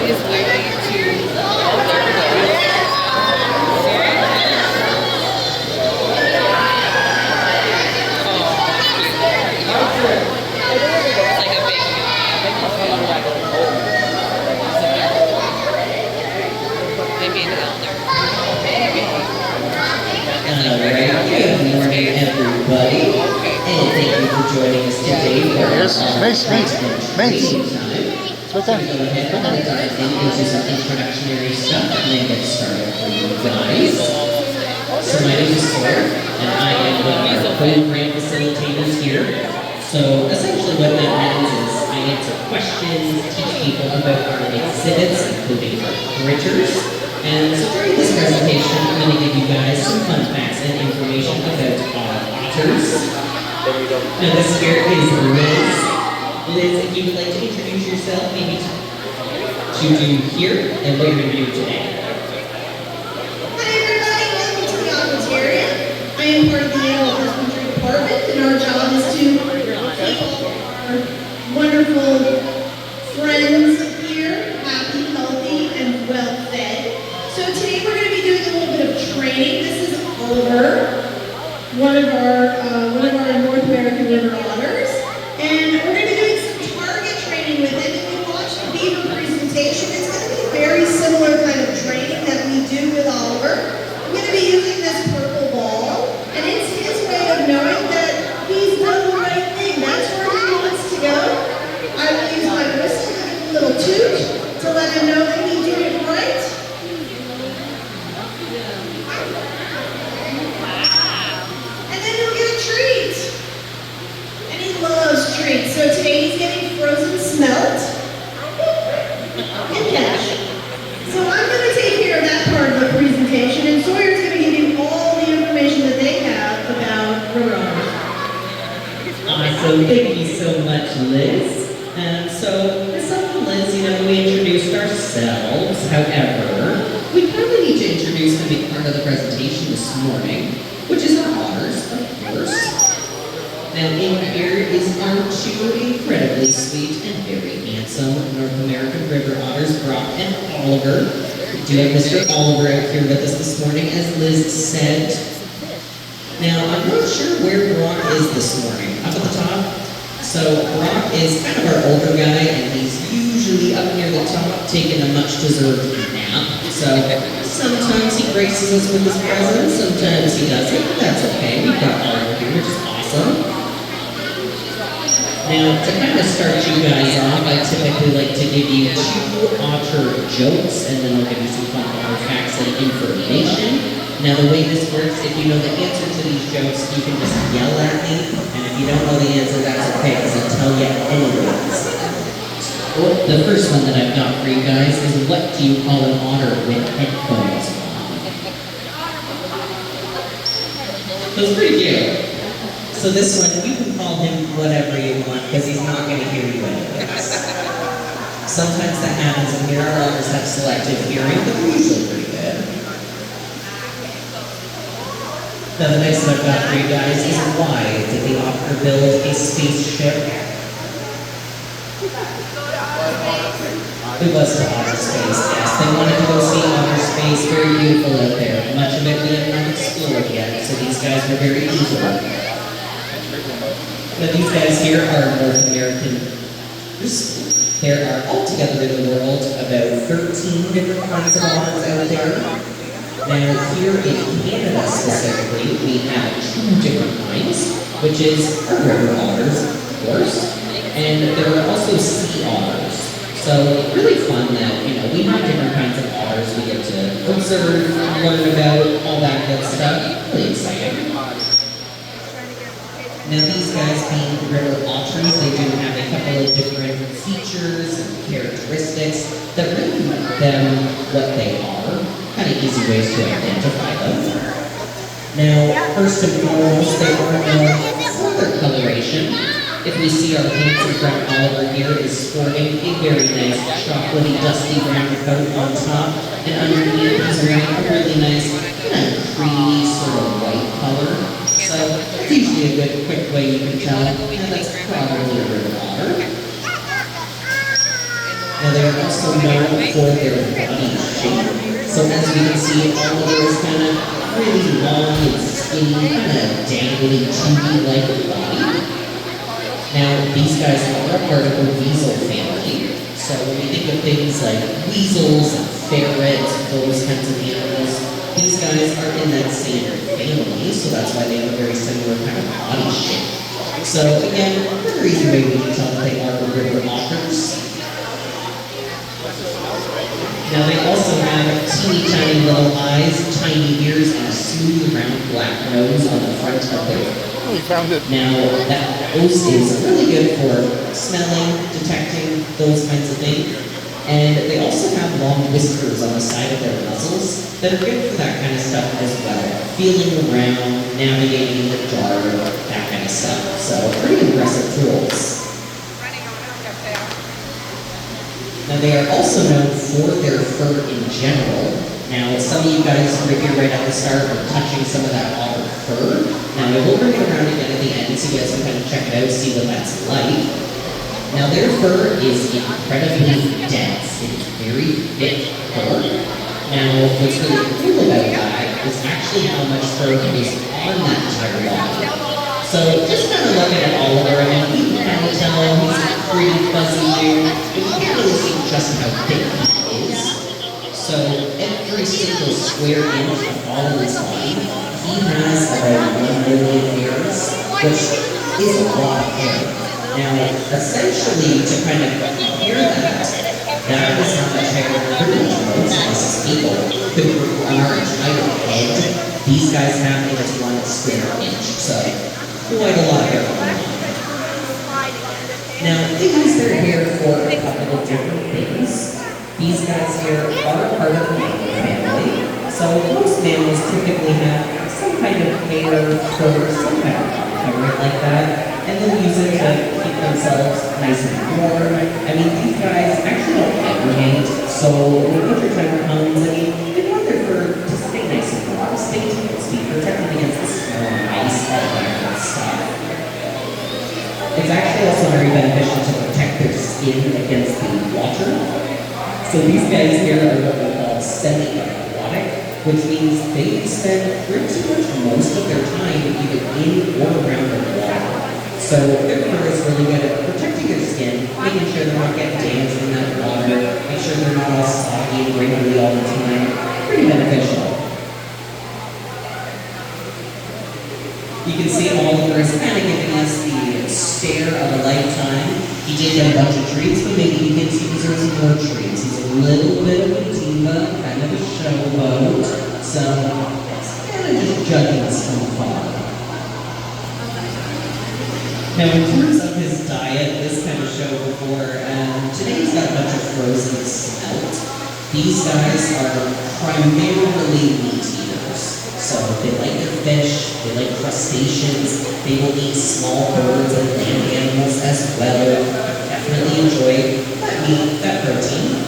is way too. Oh, there we go. It's like a big. Maybe an elder. Alright, good morning everybody, and thank you for joining us today for our Mace. training time. Right there. Go ahead and dive into some introductionary stuff and then get started for you guys. So my name is Sawyer, and I am one of our program facilitators here. So essentially what that means is I answer questions, teach people about our exhibits, including our critters. And so during this presentation, I'm going to give you guys some fun facts and information about otters. Now this here is Liz. Liz, if you would like to introduce yourself, maybe to do here and what you're going to do today. Hi everybody, welcome to the Aquarium. I am part of the Animal Husbandry Department, and our job is to keep all our wonderful friends here happy, healthy, and well fed. So today we're going to be doing a little bit of training. This is Oliver, one of our North American river otters, and we're going to be doing some target training with him. If you watch the beaver presentation, it's going to be very similar kind of training that we do with Oliver. I'm going to be using this purple ball, and it's his way of knowing that he's done the right thing. That's where he wants to go. I will use my whistle to give him a little toot to let him know that he did it right. Treat. And he loves treats. So today he's getting frozen smelt and cash. So I'm going to take care of that part of the presentation, and Sawyer's going to give you all the information that they have about river otters. Awesome, thank you so much, Liz. So myself and Liz, we introduced ourselves. However, we probably need to introduce the big part of the presentation this morning, which is our otters, of course. Now in here is our two incredibly sweet and very handsome North American river otters, Brock and Oliver. We do have Mr. Oliver out here with us this morning, as Liz said. Now I'm not sure where Brock is this morning. Up at the top? So Brock is kind of our older guy, and he's usually up near the top taking a much-deserved nap. So sometimes he graces us with his presence, sometimes he doesn't. That's okay. We've got Oliver here, which is awesome. Now, to kind of start you guys off, I typically like to give you two otter jokes, and then I'll give you some fun otter facts and information. Now, the way this works, if you know the answer to these jokes, you can just yell at me, and if you don't know the answer, that's okay, because I'll tell you anyways. Well, the first one that I've got for you guys is, what do you call an otter with headphones on? That's pretty cute. So this one, you can call him whatever you want, because he's not going to hear you anyways. Sometimes that happens, and here our otters have selective hearing, but they're usually pretty good. Now the next one I've got for you guys is, why did the otter build a spaceship? It was to outer space, yes. They wanted to go see outer space, very beautiful out there. Much of it we have not explored yet, so these guys were very eager. Now these guys here are North American. There are altogether in the world about 13 different kinds of otters out there. Now here in Canada specifically, we have two different kinds, which is our river otters, of course, and there are also sea otters. So really fun that, we have different kinds of otters we get to observe, learn about, all that good stuff. Really exciting. Now these guys being river otters, they do have a couple of different features and characteristics that really make them what they are. Kind of easy ways to identify them. Now, first and foremost, they are known for their coloration. If we see our handsome friend Oliver here is sporting a very nice chocolatey, dusty brown coat on top, and underneath he's wearing a really nice, kind of creamy sort of white color. So it's usually a good, quick way you can tell, and that's probably a river otter. Now they are also known for their body shape. So as you can see, Oliver is kind of really long and skinny, kind of dangly, tubby-like body. Now these guys are a part of the weasel family. So when we think of things like weasels and ferrets, those kinds of animals, these guys are in that same family, so that's why they have a very similar kind of body shape. So again, another easy way we can tell that they are river otters. Now they also have teeny tiny little eyes, tiny ears, and a smooth round black nose on the front of their head. Oh, you found it. Now that nose is really good for smelling, detecting, those kinds of things. And they also have long whiskers on the side of their muzzles that are good for that kind of stuff as well. Feeling around, navigating in the dark, that kind of stuff. So pretty impressive tools. Now they are also known for their fur in general. Now some of you guys right here right at the start are touching some of that otter fur. Now I will bring it around again at the end so you guys can kind of check it out, see what that's like. Now their fur is incredibly dense. It is very thick fur. Now what's really cool about that is actually how much fur is on that entire body. So just kind of looking at Oliver, I mean, you can kind of tell he's a pretty fuzzy dude, but you can't really see just how thick he is. So every single square inch of Oliver's body, he has about 1 million hairs, which is a lot of hair. Now, essentially, to kind of compare that is how much hair pretty much most of us as people could grow on our entire head. These guys have in just 1 square inch, so quite a lot of hair. Now, they use their hair for a couple of different things. These guys here are part of the mammal family, so most mammals typically have some kind of hair, fur, some kind of covering like that, and they'll use it to keep themselves nice and warm. I mean, these guys actually don't hibernate, so when winter time comes, I mean, they want their fur to stay nice and warm, stay toasty, protect them against the snow and ice, all that kind of stuff. It's actually also very beneficial to protect their skin against the water. So these guys here are what we call semi-aquatic, which means they spend pretty much most of their time either in or around the water. So their fur is really good at protecting their skin, making sure they're not getting damaged in that water, make sure they're not all soggy and wrinkly all the time. Pretty beneficial. You can see Oliver is kind of giving us the stare of a lifetime. He did get a bunch of treats, but maybe he thinks he deserves more treats. He's a little bit of a diva, kind of a showboat, so it's kind of just judging us from afar. Now, in terms of his diet, this kind of showed before, today he's got a bunch of frozen smelt. These guys are primarily meat eaters. So they like their fish, they like crustaceans, they will eat small birds and land animals as well. Definitely enjoy that meat, that protein.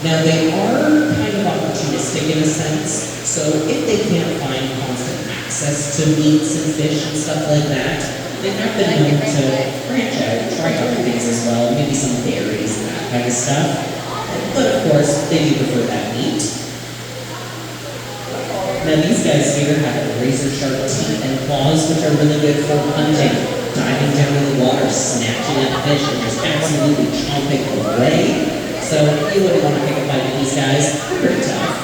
Now they are kind of opportunistic in a sense, so if they can't find constant access to meats and fish and stuff like that, they have been known to branch out, try other things as well, maybe some berries and that kind of stuff. But of course, they do prefer that meat. Now these guys here have razor sharp teeth and claws, which are really good for hunting, diving down in the water, snatching at fish, and just absolutely chomping away. So you wouldn't want to pick a fight with these guys. They're pretty tough.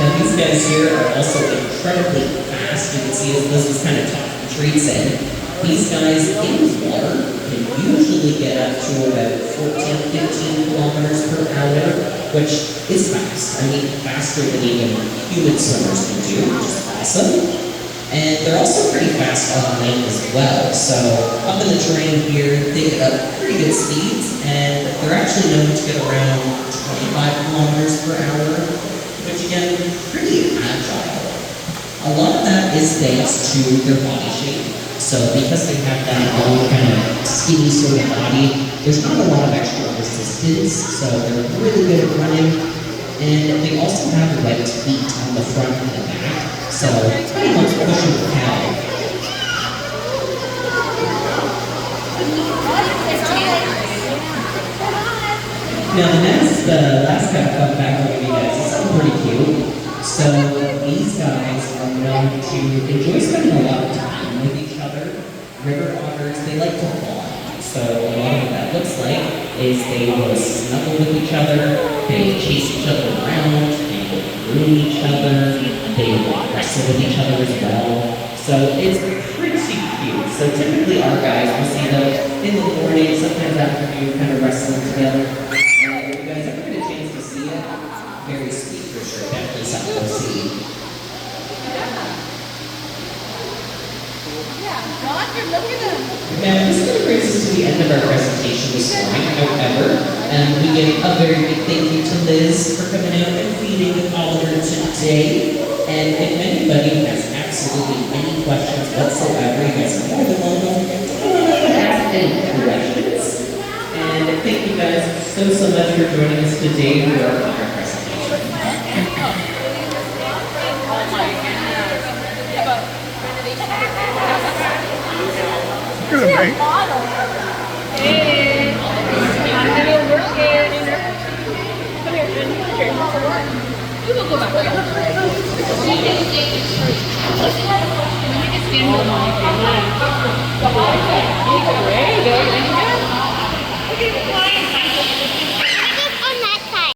Now these guys here are also incredibly fast. You can see as Liz was kind of talking the treats in. These guys in the water can usually get up to about 14, 15 kilometers per hour, which is fast. I mean, faster than even human swimmers can do, which is awesome. And they're also pretty fast on land as well. So up in the terrain here, they get up pretty good speeds, and they're actually known to get around 25 kilometers per hour, which again, pretty agile. A lot of that is thanks to their body shape. So because they have that long kind of skinny sort of body, there's not a lot of extra resistance, so they're really good at running. And they also have webbed feet on the front and the back, so pretty much push and propel. Now the last kind of fun fact I'll give you guys is something pretty cute. So these guys are known to enjoy spending a lot of time with each other. River otters, they like to bond. So a lot of what that looks like is they will snuggle with each other, they chase each other around, they will groom each other, they will wrestle with each other as well. So it's pretty cute. So typically our guys will see them in the morning, sometimes afternoon, kind of wrestling together. And if you guys ever get a chance to see it, very sweet for sure. Definitely something to see. Look at them. Now, this kind of brings us to the end of our presentation this morning. However, we give a very big thank you to Liz for coming out and feeding Oliver today. And if anybody has absolutely any questions whatsoever, you guys are more than welcome to ask any questions. And thank you guys so much for joining us today for our presentation. Good, mate. Hey, I'm gonna work it. Come here, Jen. Here. We will go back.